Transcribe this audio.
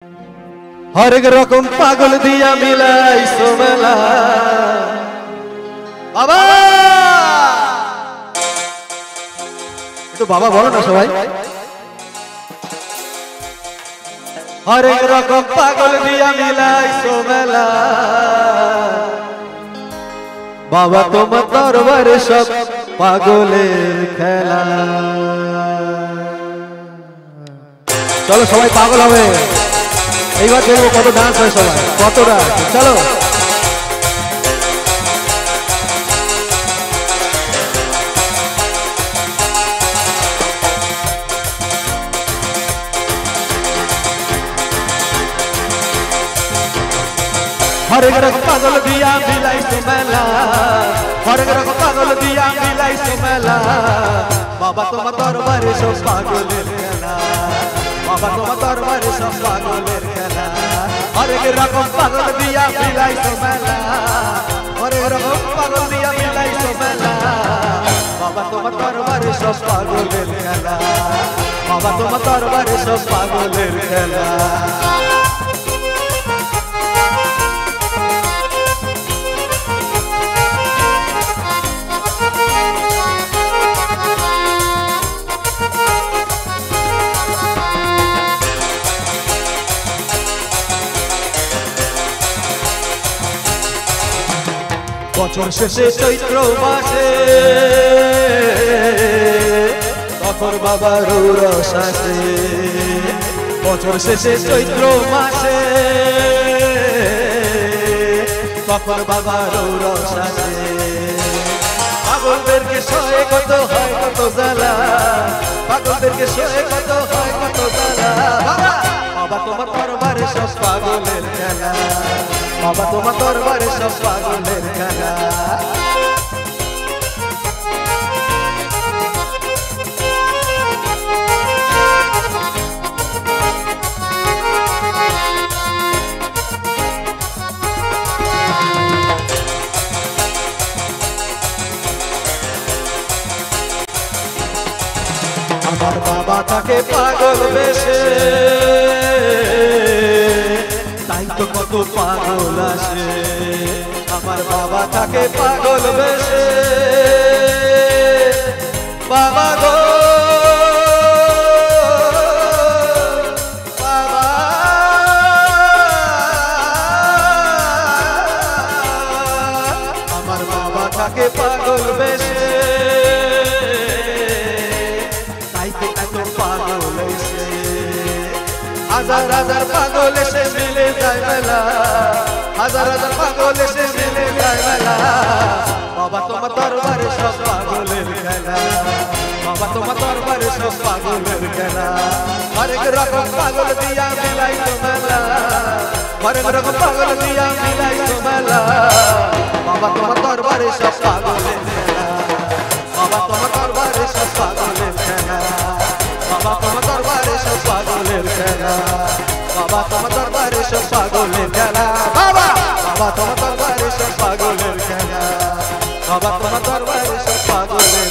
হরেক রকম পাগল দিয়া মিলাইছো মেলা বাবা একটু বাবা বলো না সবাই। হরেক রকম পাগল দিয়া মিলাইছো মেলা বাবা তোমার দরবারে সব পাগলের খেলা। চলো সবাই পাগল হবে, এইবার দেখবো কত ডান্স হয় সবাই, কত ডান্স। চলো হরেক রকম পাগল দিয়া মিলাইছো মেলা, হরেক রকম পাগল দিয়া মিলাইছো মেলা বাবা তোমার দরবারে সব পাগলের খেলা, বাবা তোমার দরবারে সব পাগলের খেলা। হরেক রকম পাগল দিয়া মিলাইছো মেলা, হরেক রকম পাগল দিয়া মিলাইছো মেলা বাবা তোমার দরবারে সব পাগলের খেলা, বাবা তোমার দরবারে সব পাগলের খেলা। বছর শেষে চৈত্র মাসে তখন বাবার রস আসে, বছর শেষে চৈত্র মাসে তখন বাবার রস আসে। পাগলদেরকে সয়ে কত হয় কত জ্বালা, পাগলদেরকে সয়ে কত হয় কত জ্বালা বাবা তোমার দরবারে সব পাগলের খেলা, বাবা তোমার দরবারে সব পাগলের খেলা। আমার বাবা তাকে পাগল বেশে তাই তো কত পাগল আসে, আমার বাবা তাকে পাগল বেশে বাবা গো বাবা আমার বাবা তাকে পাগল বেশে তাই তো এত পাগল এসে। হাজার হাজার পাগল এসে মিলে যায় মেলা, হাজার হাজার পাগল এসে মিলে যায় মেলা বাবা তোমার দরবারে সব পাগলের খেলা, বাবা তোমার দরবারে সব পাগলের খেলা। হরেক রকম পাগল দিয়া মিলাইছো মেলা, হরেক রকম পাগল দিয়া মিলাইছো মেলা বাবা তোমার দরবারে সব পাগলের খেলা, বাবা তোমার দরবারে সব পাগলের খেলা, বাবা তোমার দরবারে সব পাগলের খেলা, বাবা তোমার দরবারে সব পাগলের খেলা, বাবা বাবা তোমার দরবারে সব পাগলের খেলা, বাবা তোমার দরবারে সব পাগলের